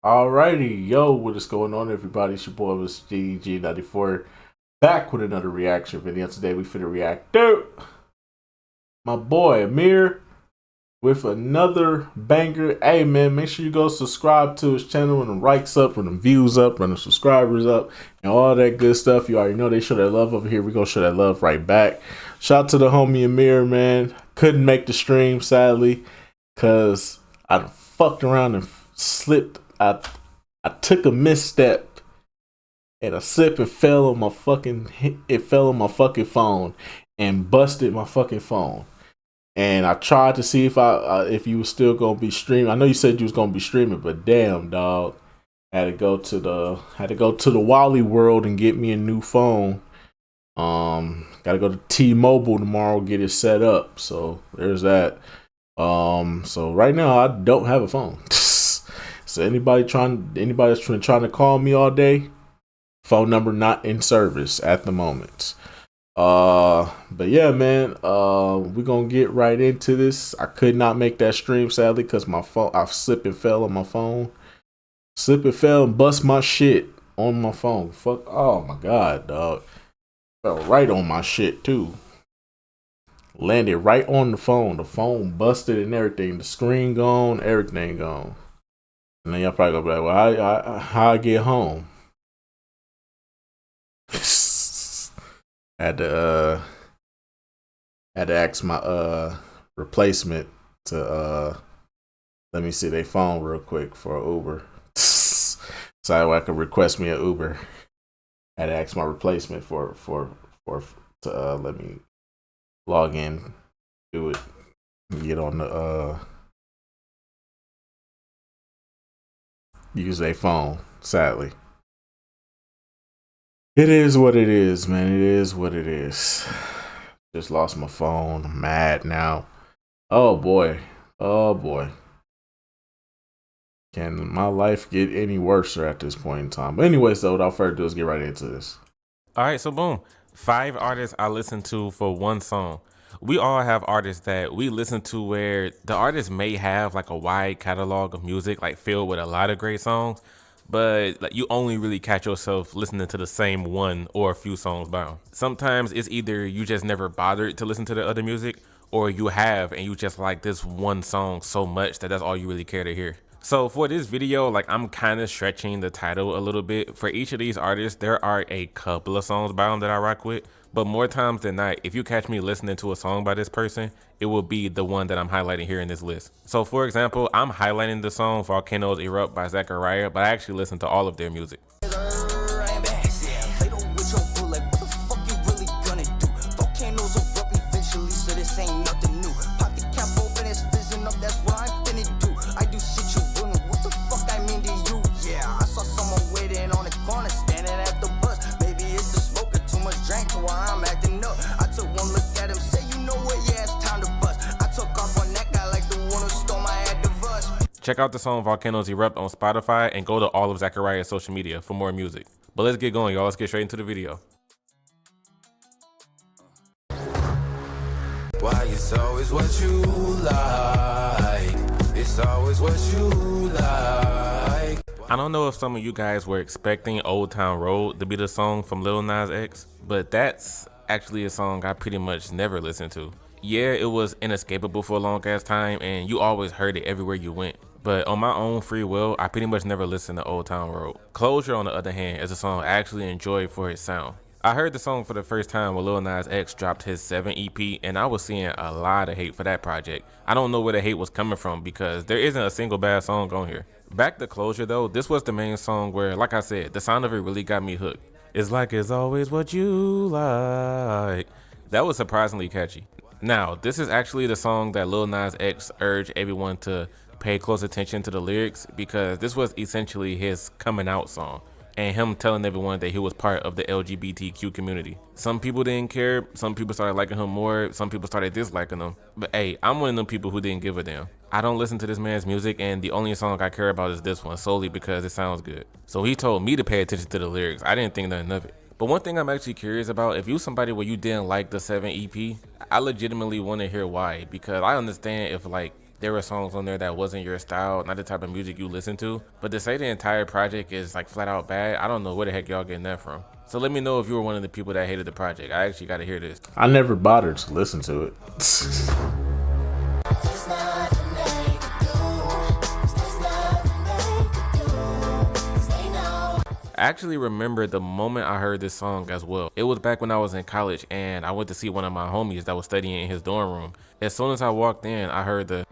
Alrighty, yo, what is going on, everybody? It's your boy, was GG94, back with another reaction video. Today, we finna react to my boy Amir with another banger. Hey, man, make sure you go subscribe to his channel and the likes up, and the views up, and the subscribers up, and all that good stuff. You already know they show that love over here. We gonna show that love right back. Shout out to the homie Amir, man. Couldn't make the stream, sadly, because I fucked around and slipped. I took a misstep and I slipped and fell on my fucking phone and busted my fucking phone. And I tried to see if you was still gonna be streaming. I know you said you was gonna be streaming, but damn, dog, had to go to the Wally World and get me a new phone. Gotta go to T-Mobile tomorrow, get it set up. So there's that. So right now I don't have a phone. So anybody that's trying to call me all day, phone number not in service at the moment. But yeah, man, we're gonna get right into this. I could not make that stream, sadly, because my phone, I slipped and fell on my phone. Slip and fell and bust my shit on my phone. Fuck, oh my god, dog. Fell right on my shit too. Landed right on the phone. The phone busted and everything. The screen gone, everything gone. And then y'all probably gonna be like, well, how I get home? had to ask my replacement to let me see their phone real quick for an Uber. So I could request me an Uber. Had to ask my replacement to let me log in, do it, get on the use a phone. Sadly, it is what it is, man. It is what it is. Just lost my phone. I'm mad now. Oh boy. Oh boy. Can my life get any worse at this point in time? But anyways, though, without further ado, let's get right into this. All right, so boom. 5 artists I listen to for one song. We all have artists that we listen to where the artist may have like a wide catalog of music, like filled with a lot of great songs, but like you only really catch yourself listening to the same one or a few songs by them. Sometimes it's either you just never bothered to listen to the other music, or you have and you just like this one song so much that that's all you really care to hear. So for this video, like I'm kind of stretching the title a little bit. For each of these artists, there are a couple of songs by them that I rock with, but more times than not, if you catch me listening to a song by this person, it will be the one that I'm highlighting here in this list. So for example, I'm highlighting the song Volcanoes Erupt by Zachariah, but I actually listen to all of their music. Check out the song Volcanoes Erupt on Spotify and go to all of Zachariah's social media for more music. But let's get going, y'all. Let's get straight into the video. Why it's always what you like. It's always what you like. I don't know if some of you guys were expecting Old Town Road to be the song from Lil Nas X, but that's actually a song I pretty much never listened to. Yeah, it was inescapable for a long ass time and you always heard it everywhere you went. But on my own free will, I pretty much never listened to Old Town Road. Closure, on the other hand, is a song I actually enjoy for its sound. I heard the song for the first time when Lil Nas X dropped his 7 EP, and I was seeing a lot of hate for that project. I don't know where the hate was coming from because there isn't a single bad song on here. Back to Closure though, this was the main song where, like I said, the sound of it really got me hooked. It's like it's always what you like. That was surprisingly catchy. Now, this is actually the song that Lil Nas X urged everyone to pay close attention to the lyrics, because this was essentially his coming out song and him telling everyone that he was part of the LGBTQ community. Some people didn't care, some people started liking him more, some people started disliking him. But hey, I'm one of them people who didn't give a damn. I don't listen to this man's music, and the only song I care about is this one, solely because it sounds good. So he told me to pay attention to the lyrics. I didn't think nothing of it. But one thing I'm actually curious about, if you somebody where you didn't like the 7 EP, I legitimately want to hear why, because I understand if like there were songs on there that wasn't your style, not the type of music you listen to. But to say the entire project is like flat out bad, I don't know where the heck y'all getting that from. So let me know if you were one of the people that hated the project. I actually got to hear this. I never bothered to listen to it. I actually remember the moment I heard this song as well. It was back when I was in college and I went to see one of my homies that was studying in his dorm room. As soon as I walked in, I heard the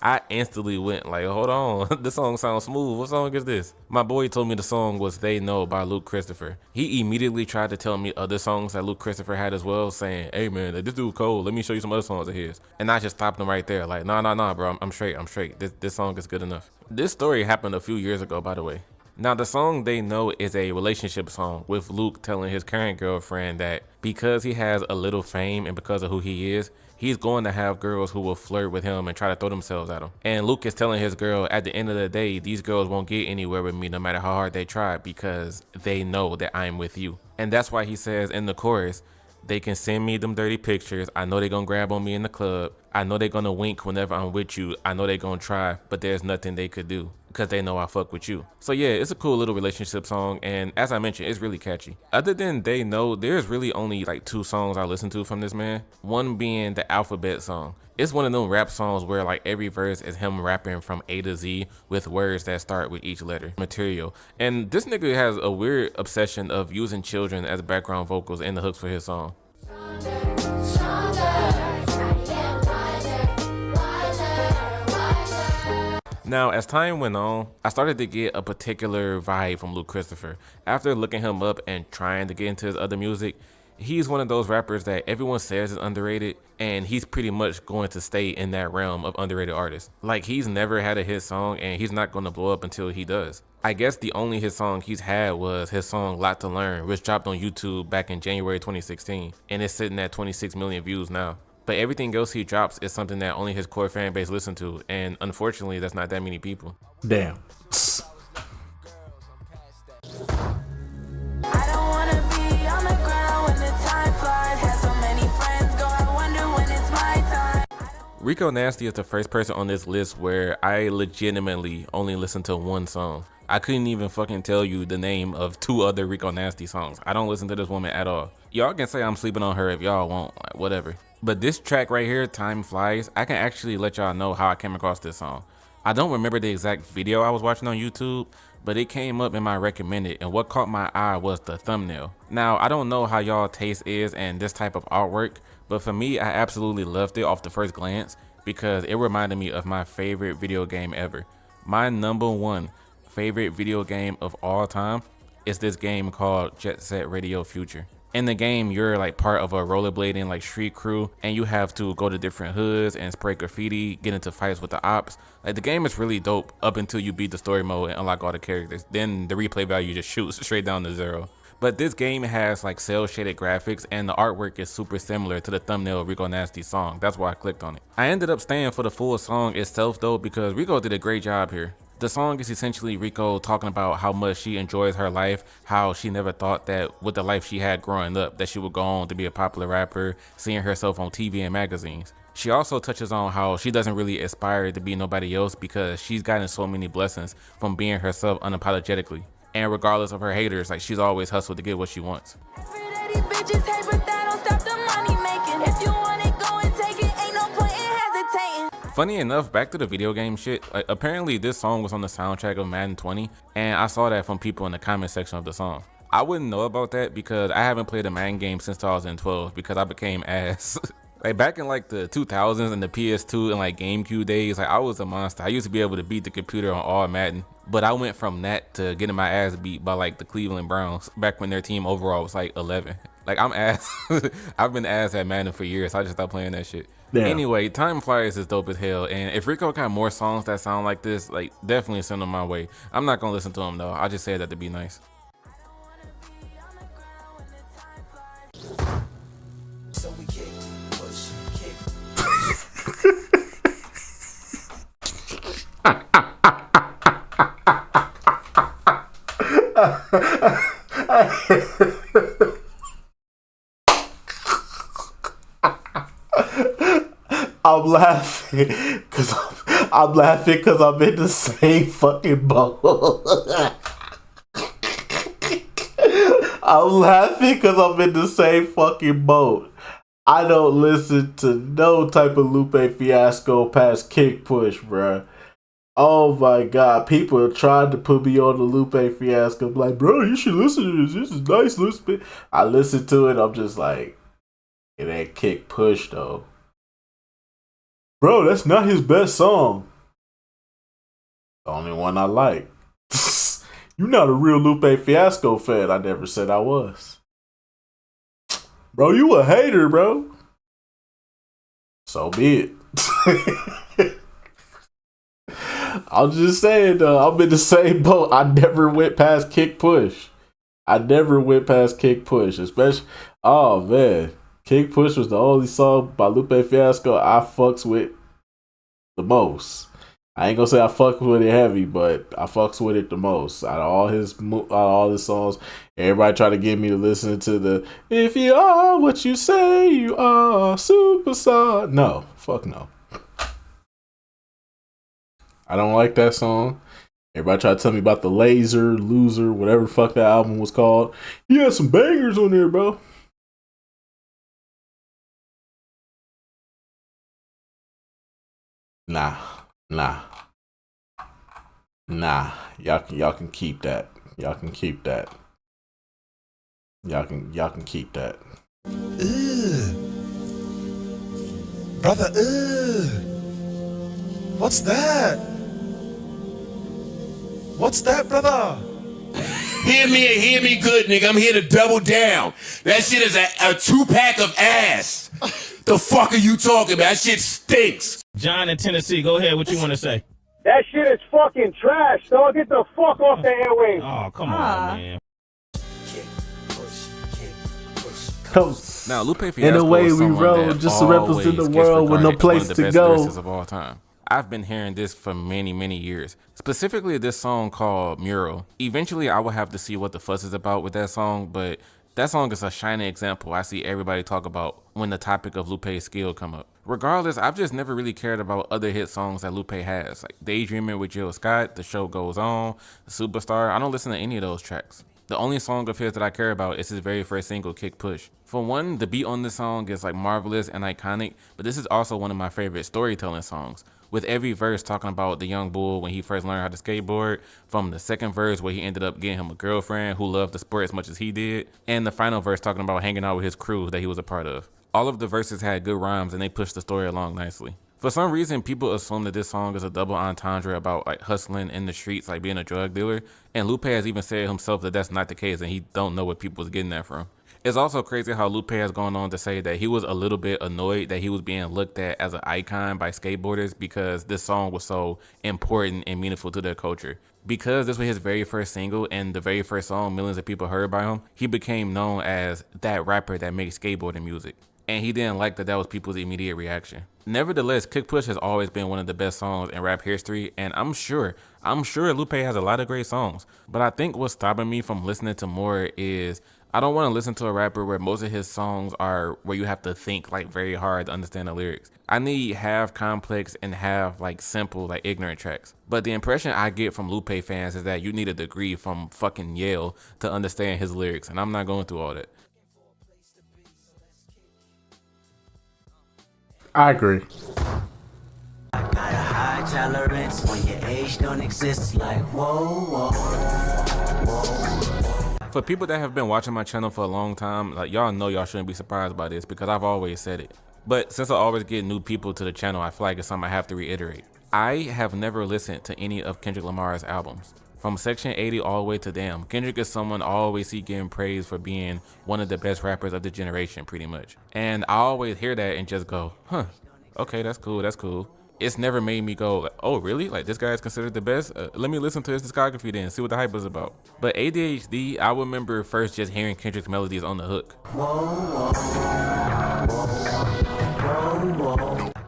I instantly went like, hold on, this song sounds smooth. What song is this? My boy told me the song was They Know by Luke Christopher. He immediately tried to tell me other songs that Luke Christopher had as well, saying, hey man, this dude Cole, let me show you some other songs of his. And I just stopped him right there, like, nah, bro, I'm straight. This song is good enough. This story happened a few years ago, by the way. Now, the song They Know is a relationship song with Luke telling his current girlfriend that because he has a little fame and because of who he is, he's going to have girls who will flirt with him and try to throw themselves at him. And Luke is telling his girl, at the end of the day, these girls won't get anywhere with me no matter how hard they try because they know that I'm with you. And that's why he says in the chorus, they can send me them dirty pictures. I know they're going to grab on me in the club. I know they're going to wink whenever I'm with you. I know they're going to try, but there's nothing they could do because they know I fuck with you. So yeah, it's a cool little relationship song. And as I mentioned, it's really catchy. Other than They Know, there's really only like 2 songs I listen to from this man. One being the Alphabet song. It's one of them rap songs where like every verse is him rapping from A to Z with words that start with each letter. Material. And this nigga has a weird obsession of using children as background vocals in the hooks for his song. Now, as time went on, I started to get a particular vibe from Luke Christopher. After looking him up and trying to get into his other music, he's one of those rappers that everyone says is underrated, and he's pretty much going to stay in that realm of underrated artists. Like, he's never had a hit song, and he's not going to blow up until he does. I guess the only hit song he's had was his song Lot to Learn, which dropped on YouTube back in January 2016, and it's sitting at 26 million views now. But everything else he drops is something that only his core fan base listen to, and unfortunately, that's not that many people. Damn. Rico Nasty is the first person on this list where I legitimately only listened to one song. I couldn't even fucking tell you the name of 2 other Rico Nasty songs. I don't listen to this woman at all. Y'all can say I'm sleeping on her if y'all want, like, whatever. But this track right here, Time Flies, I can actually let y'all know how I came across this song. I don't remember the exact video I was watching on YouTube, but it came up in my recommended, and what caught my eye was the thumbnail. Now, I don't know how y'all taste is and this type of artwork, but for me, I absolutely loved it off the first glance because it reminded me of my favorite video game ever. My number 1 favorite video game of all time is this game called Jet Set Radio Future. In the game, you're like part of a rollerblading like street crew, and you have to go to different hoods and spray graffiti, get into fights with the ops. Like, the game is really dope up until you beat the story mode and unlock all the characters. Then the replay value just shoots straight down to 0. But this game has like cel shaded graphics, and the artwork is super similar to the thumbnail of Rico Nasty's song. That's why I clicked on it. I ended up staying for the full song itself though, because Rico did a great job here. The song is essentially Rico talking about how much she enjoys her life, how she never thought that with the life she had growing up that she would go on to be a popular rapper, seeing herself on TV and magazines. She also touches on how she doesn't really aspire to be nobody else because she's gotten so many blessings from being herself unapologetically. And regardless of her haters, like, she's always hustled to get what she wants. Funny enough, back to the video game shit, like, apparently this song was on the soundtrack of Madden 20, and I saw that from people in the comment section of the song. I wouldn't know about that because I haven't played a Madden game since 2012 because I became ass. Like, back in like the 2000s and the PS2 and like GameCube days, like, I was a monster. I used to be able to beat the computer on all Madden, but I went from that to getting my ass beat by like the Cleveland Browns back when their team overall was like 11. Like, I'm ass. I've been ass at Madden for years. So I just stopped playing that shit. Damn. Anyway, Time Flies is dope as hell, and if Rico got more songs that sound like this, like, definitely send them my way. I'm not gonna listen to them though. I just say that to be nice. So we kick, push, kick. I'm laughing because I'm in the same fucking boat. I'm laughing because I'm in the same fucking boat. I don't listen to no type of Lupe Fiasco past Kick Push, bruh. Oh my god, people are trying to put me on the Lupe Fiasco. I'm like, bro, you should listen to this. This is nice, Lupe. I listen to it, I'm just like, it ain't Kick Push though. Bro, that's not his best song. The only one I like. You're not a real Lupe Fiasco fan. I never said I was. Bro, you a hater, bro. So be it. I'm just saying, though, I'm in the same boat. I never went past Kick Push. Especially, oh man, Kick Push was the only song by Lupe Fiasco I fucks with the most. I ain't gonna say I fucks with it heavy, but I fucks with it the most. Out of all his songs, everybody try to get me to listen to the "If you are what you say you are, superstar." No, fuck no. I don't like that song. Everybody try to tell me about the Loser, whatever the fuck that album was called. He had some bangers on there, bro. Nah. Y'all can keep that. Y'all can keep that. Ugh. Brother, what's that? What's that, brother? Hear me good, nigga. I'm here to double down. That shit is a 2-pack of ass. The fuck are you talking about? That shit stinks. John in Tennessee, go ahead. What you want to say? That shit is fucking trash, dog. Get the fuck off the airwaves. Oh, come on, man. Now, Lupe Fiasco in a way is we someone rode that just to represent the always world with no gets regarded place as one of the to best go. lyricists of all time. I've been hearing this for many, many years. Specifically this song called Mural. Eventually I will have to see what the fuss is about with that song, but that song is a shining example I see everybody talk about when the topic of Lupe's skill come up. Regardless, I've just never really cared about other hit songs that Lupe has, like Daydreaming with Jill Scott, The Show Goes On, The Superstar. I don't listen to any of those tracks. The only song of his that I care about is his very first single, Kick Push. For one, the beat on this song is like marvelous and iconic, but this is also one of my favorite storytelling songs. With every verse talking about the young bull when he first learned how to skateboard, from the second verse where he ended up getting him a girlfriend who loved the sport as much as he did, and the final verse talking about hanging out with his crew that he was a part of. All of the verses had good rhymes and they pushed the story along nicely. For some reason, people assume that this song is a double entendre about like hustling in the streets, like being a drug dealer. And Lupe has even said himself that that's not the case and he don't know where people was getting that from. It's also crazy how Lupe has gone on to say that he was a little bit annoyed that he was being looked at as an icon by skateboarders because this song was so important and meaningful to their culture. Because this was his very first single and the very first song millions of people heard by him, he became known as that rapper that makes skateboarding music. And he didn't like that was people's immediate reaction. Nevertheless, Kick Push has always been one of the best songs in rap history, and I'm sure Lupe has a lot of great songs. But I think what's stopping me from listening to more is I don't want to listen to a rapper where most of his songs are where you have to think like very hard to understand the lyrics. I need half complex and half like simple, like ignorant tracks. But the impression I get from Lupe fans is that you need a degree from fucking Yale to understand his lyrics, and I'm not going through all that. I agree. I got a high tolerance when your age don't exist. Like whoa. For people that have been watching my channel for a long time, like y'all know y'all shouldn't be surprised by this because I've always said it. But since I always get new people to the channel, I feel like it's something I have to reiterate. I have never listened to any of Kendrick Lamar's albums. From Section 80 all the way to Damn, Kendrick is someone I always see getting praised for being one of the best rappers of the generation, pretty much. And I always hear that and just go, huh, okay, that's cool. It's never made me go, like, oh, really? Like, this guy is considered the best? Let me listen to his discography then, see what the hype is about. But ADHD, I remember first just hearing Kendrick's melodies on the hook.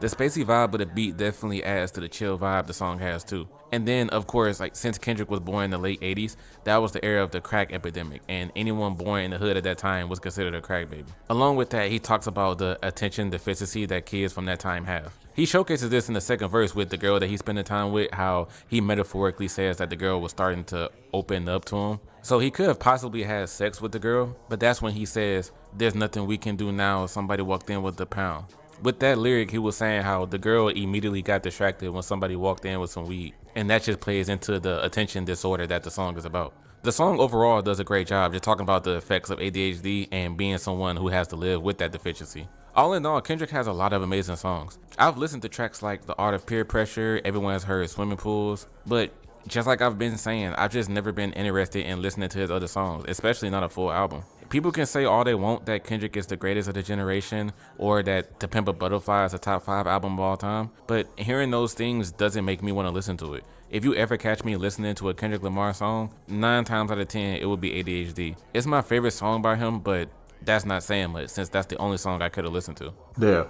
The spacey vibe of the beat definitely adds to the chill vibe the song has too. And then, of course, like since Kendrick was born in the late 80s, that was the era of the crack epidemic, and anyone born in the hood at that time was considered a crack baby. Along with that, he talks about the attention deficiency that kids from that time have. He showcases this in the second verse with the girl that he's spending time with, how he metaphorically says that the girl was starting to open up to him. So he could have possibly had sex with the girl, but that's when he says, "There's nothing we can do now if somebody walked in with the pound." With that lyric, he was saying how the girl immediately got distracted when somebody walked in with some weed. And that just plays into the attention disorder that the song is about. The song overall does a great job just talking about the effects of ADHD and being someone who has to live with that deficiency. All in all, Kendrick has a lot of amazing songs. I've listened to tracks like The Art of Peer Pressure, Everyone Has Heard Swimming Pools, but just like I've been saying, I've just never been interested in listening to his other songs, especially not a full album. People can say all they want that Kendrick is the greatest of the generation or that To Pimp a Butterfly is a top 5 album of all time, but hearing those things doesn't make me want to listen to it. If you ever catch me listening to a Kendrick Lamar song, 9 times out of 10 it would be ADHD. It's my favorite song by him, but that's not saying much since that's the only song I could have listened to. Yeah.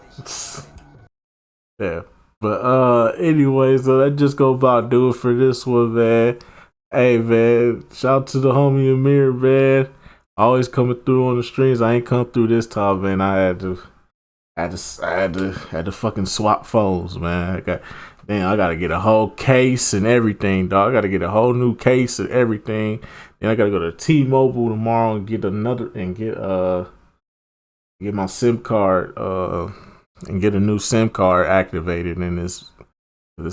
Yeah. But anyways, so that just go about do it for this one, man. Hey man, shout out to the homie Amir, man. Always coming through on the streams. I ain't come through this time, man. I had to fucking swap phones, man. I gotta get a whole case and everything, dog. I gotta get a whole new case and everything. Then I gotta go to T-Mobile tomorrow and get get my SIM card and get a new SIM card activated, and it's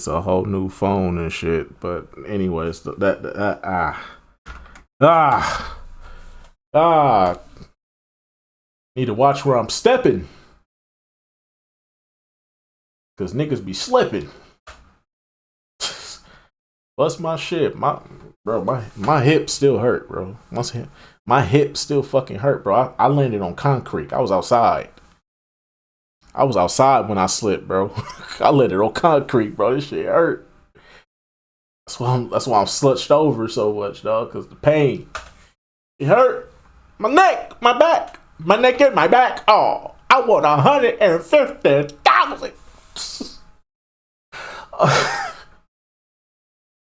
a whole new phone and shit. But anyways, need to watch where I'm stepping, cause niggas be slipping. Bust my shit, my hip still hurt, bro. My hip still fucking hurt, bro. I landed on concrete. I was outside when I slipped, bro. I landed on concrete, bro. This shit hurt. That's why I'm slunched over so much, dog. Cause the pain, it hurt. My neck, my back, my neck and my back. Oh, I want 150,000.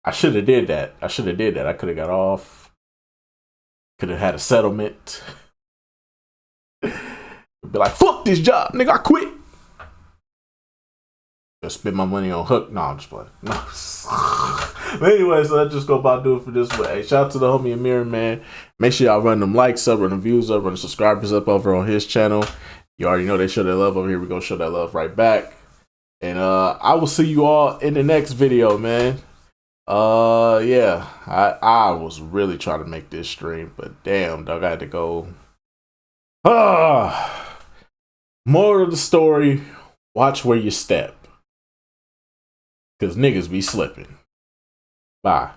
I should have did that. I could have got off. Could have had a settlement. Be like, fuck this job, nigga. I quit. Just spend my money on Hook. No, I'm just playing. No. But anyway, so that just go about do it for this way. Hey, shout out to the homie Amir, man. Make sure y'all run them likes up, run the views up, run the subscribers up over on his channel. You already know they show that love over here. We're gonna show that love right back. And I will see you all in the next video, man. Yeah. I was really trying to make this stream, but damn, dog, I had to go. Moral of the story, watch where you step. Cause niggas be slipping. Bye.